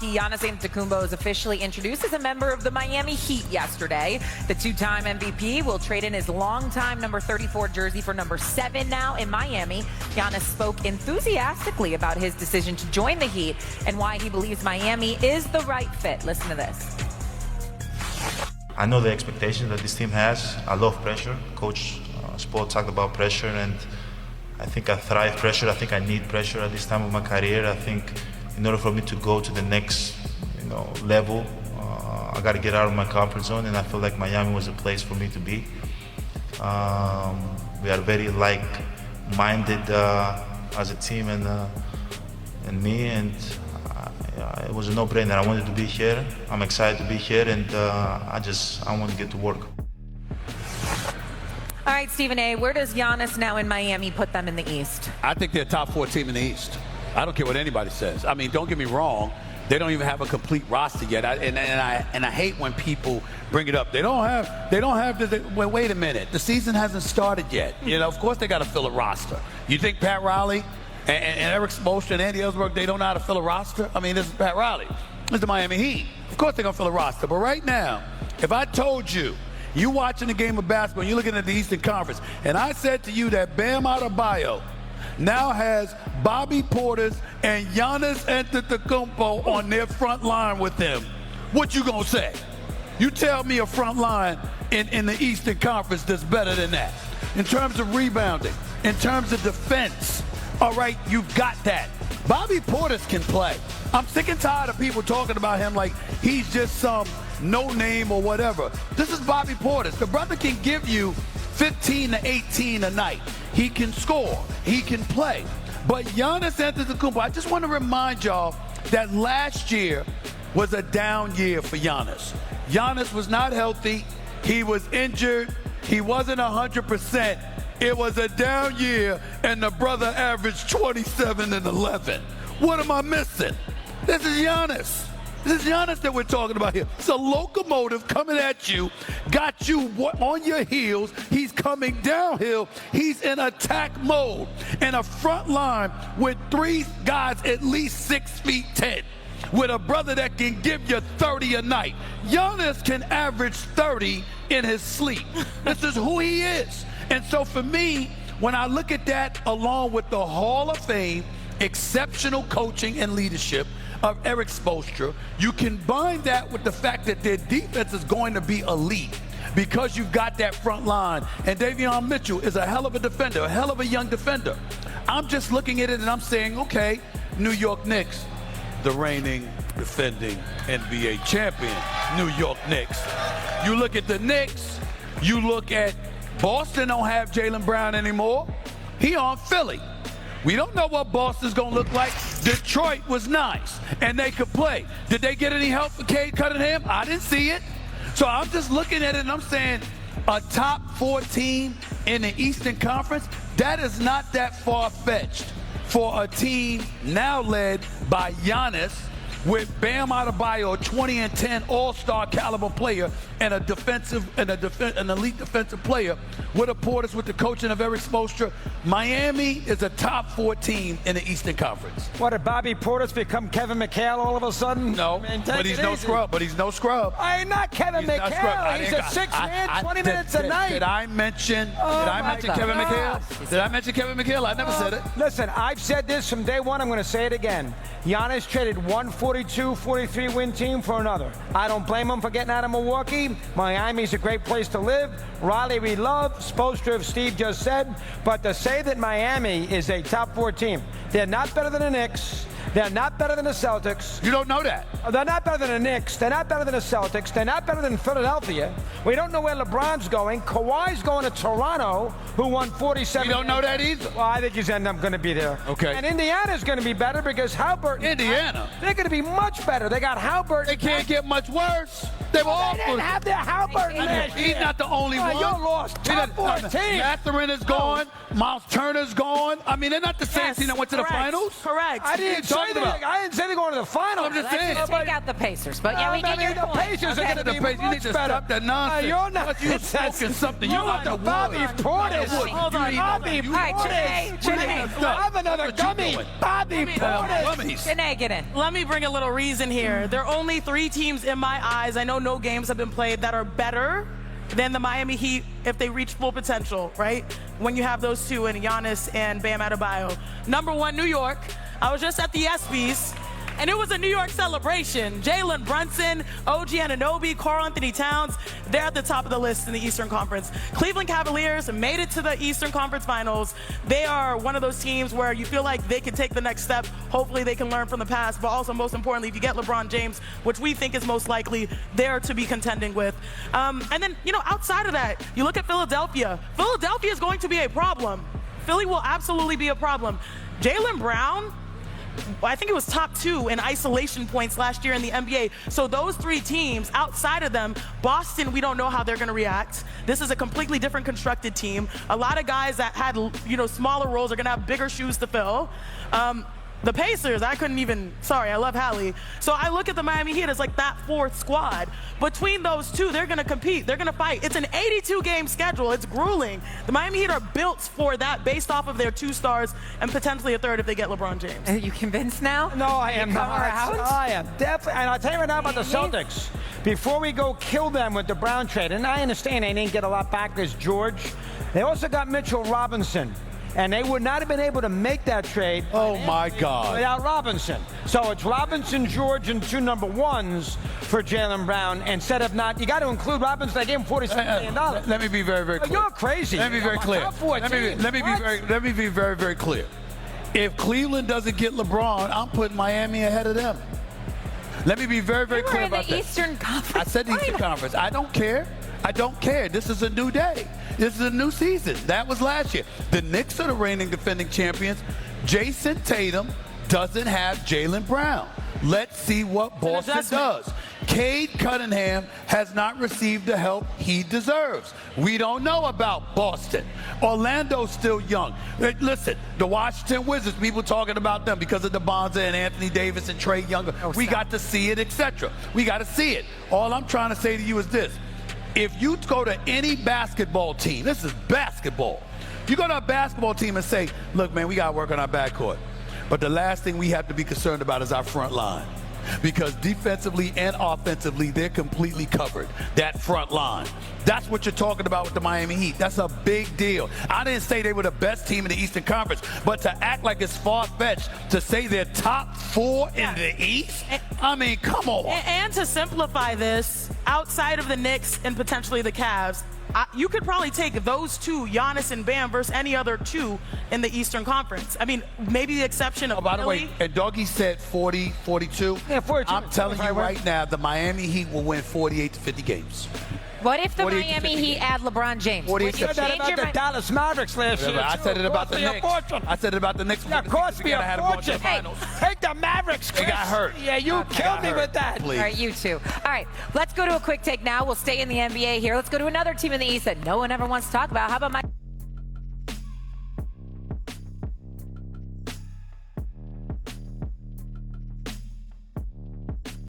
Giannis Antetokounmpo is officially introduced as a member of the Miami Heat yesterday. The two-time MVP will trade in his longtime number 34 jersey for number 7 now in Miami. Giannis spoke enthusiastically about his decision to join the Heat and why he believes Miami is the right fit. Listen to this. I know the expectations that this team has. I love pressure. Coach Spo talked about pressure, and I think I thrive pressure. I think I need pressure at this time of my career. I think in order for me to go to the next level, I got to get out of my comfort zone, and I feel like Miami was a place for me to be. We are very like-minded as a team, and me, and it was a no-brainer. I wanted to be here. I'm excited to be here, and I want to get to work. All right, Stephen A., where does Giannis now in Miami put them in the East? I think they're a top 4 team in the East. I don't care what anybody says. I mean, don't get me wrong. They don't even have a complete roster yet. And I hate when people bring it up. They don't have. Well, wait a minute. The season hasn't started yet. Of course they got to fill a roster. You think Pat Riley and Eric Spoelstra and Andy Ellsberg, they don't know how to fill a roster? I mean, this is Pat Riley. This is the Miami Heat. Of course they're going to fill a roster. But right now, if I told you, you watching the game of basketball, you're looking at the Eastern Conference, and I said to you that Bam Adebayo now has Bobby Portis and Giannis Antetokounmpo on their front line with them, what you gonna say? You tell me a front line in the Eastern Conference that's better than that. In terms of rebounding, in terms of defense, all right, you've got that. Bobby Portis can play. I'm sick and tired of people talking about him like he's just some no name or whatever. This is Bobby Portis. The brother can give you 15 to 18 a night. He can score. He can play. But Giannis Antetokounmpo, I just want to remind y'all that last year was a down year for Giannis. Giannis was not healthy. He was injured. He wasn't 100%. It was a down year, and the brother averaged 27 and 11. What am I missing? This is Giannis. This is Giannis that we're talking about here. It's a locomotive coming at you, got you on your heels. He's coming downhill. He's in attack mode. And a front line with 3 guys at least 6'10", with a brother that can give you 30 a night. Giannis can average 30 in his sleep. This is who he is. And so for me, when I look at that along with the Hall of Fame, exceptional coaching and leadership of Eric Spoelstra, you combine that with the fact that their defense is going to be elite because you've got that front line. And Davion Mitchell is a hell of a defender, a hell of a young defender. I'm just looking at it and I'm saying, okay, New York Knicks, the reigning, defending NBA champion, New York Knicks. You look at the Knicks, you look at Boston don't have Jaylen Brown anymore. He on Philly. We don't know what Boston's going to look like. Detroit was nice, and they could play. Did they get any help for Cade Cunningham? I didn't see it. So I'm just looking at it, and I'm saying a top 4 team in the Eastern Conference, that is not that far-fetched for a team now led by Giannis, with Bam Adebayo, a 20 and 10 all-star caliber player, and an elite defensive player, with a Portis, with the coaching of Eric Spoelstra. Miami is a top 4 team in the Eastern Conference. What, did Bobby Portis become Kevin McHale all of a sudden? No, but he's no scrub. But he's no scrub. I'm not Kevin McHale. He's a 6-man, 20 minutes a night. Did I mention Kevin McHale? Did I mention Kevin McHale? I never said it. Listen, I've said this from day one. I'm going to say it again. Giannis traded 142-43 win team for another. I don't blame him for getting out of Milwaukee. Miami's a great place to live. Riley we love. Spoelstra, Steve just said. But to say that Miami is a top 4 team, they're not better than the Knicks. They're not better than the Celtics. You don't know that. They're not better than the Knicks. They're not better than the Celtics. They're not better than Philadelphia. We don't know where LeBron's going. Kawhi's going to Toronto, who won 47. You don't know that either. Well, I think he's going to be there. Okay. And Indiana's going to be better because Halbert. Indiana. They're going to be much better. They got Halbert. They can't get much worse. They were all They didn't have their Halliburton last year. He's not the only one. You lost top 14. Mathurin is gone. Miles Turner's gone. I mean, they're not the same team that went to the finals. Correct. I didn't say they're going to the finals. I'm just Let's saying. just take out the Pacers. But yeah, we get your the point. Pacers are going to be You need much to better. stop that nonsense. You're not. You're smoking something. You're not the Bobby Portis. Hold on. Bobby All right, Portis. Janae. Have another gummy. Bobby Portis. Janae, get in. Let me bring a little reason here. There are only 3 teams in my eyes, I know no games have been played, that are better than the Miami Heat if they reach full potential, right? When you have those two, and Giannis and Bam Adebayo. Number 1, New York. I was just at the ESPYs, and it was a New York celebration. Jalen Brunson, OG Anunoby, Karl Anthony Towns, they're at the top of the list in the Eastern Conference. Cleveland Cavaliers made it to the Eastern Conference Finals. They are one of those teams where you feel like they can take the next step. Hopefully they can learn from the past, but also most importantly, if you get LeBron James, which we think is most likely there to be contending with. And then, outside of that, you look at Philadelphia. Philadelphia is going to be a problem. Philly will absolutely be a problem. Jaylen Brown, I think it was top 2 in isolation points last year in the NBA. So those 3 teams, outside of them, Boston, we don't know how they're going to react. This is a completely different constructed team. A lot of guys that had, smaller roles are going to have bigger shoes to fill. The Pacers, I love Hallie. So I look at the Miami Heat as like that 4th squad. Between those two, they're going to compete. They're going to fight. It's an 82-game schedule. It's grueling. The Miami Heat are built for that based off of their 2 stars and potentially a 3rd if they get LeBron James. Are you convinced now? No, I am not. Around? I am definitely. And I'll tell you right now about the Celtics. Before we go kill them with the Brown trade, and I understand they didn't get a lot back as George, they also got Mitchell Robinson. And they would not have been able to make that trade. Oh, my God. Without Robinson. So it's Robinson, George, and 2 number 1s for Jaylen Brown. Instead of not, you got to include Robinson. I gave him $46 million. Let me be very, very clear. You're crazy. Let me be very clear. Let me be very, very clear. If Cleveland doesn't get LeBron, I'm putting Miami ahead of them. Let me be very, very clear about that. Eastern Conference. I said the Eastern Conference. I don't care. I don't care. This is a new day. This is a new season. That was last year. The Knicks are the reigning defending champions. Jason Tatum doesn't have Jaylen Brown. Let's see what Boston does. Cade Cunningham has not received the help he deserves. We don't know about Boston. Orlando's still young. Listen, the Washington Wizards, people talking about them because of DeBonza and Anthony Davis and Trae Young. We got to see it, etc. We got to see it. All I'm trying to say to you is this. If you go to any basketball team, this is basketball. You go to a basketball team and say, look, man, we got to work on our backcourt. But the last thing we have to be concerned about is our front line. Because defensively and offensively, they're completely covered, that front line. That's what you're talking about with the Miami Heat. That's a big deal. I didn't say they were the best team in the Eastern Conference, but to act like it's far-fetched to say they're top 4 in the East, I mean, come on. And to simplify this, outside of the Knicks and potentially the Cavs, you could probably take those 2, Giannis and Bam, versus any other 2 in the Eastern Conference. I mean, maybe the exception of by the Philly. way, and Doggy said 40, 42. Yeah, 42. I'm telling you right now, the Miami Heat will win 48 to 50 games. What if the 48 to Miami 50 Heat add LeBron James? 48 Would to you 50. Said that change about your the mind? Dallas Mavericks last year. I said it about the Knicks. I said it about the Knicks. Yeah, cost me a fortune. Take the Mavericks, Chris. They got hurt. Yeah, you killed me with that. Please. All right, you two. All right, let's go to a quick take now. We'll stay in the NBA here. Let's go to another team in the East that no one ever wants to talk about. How about my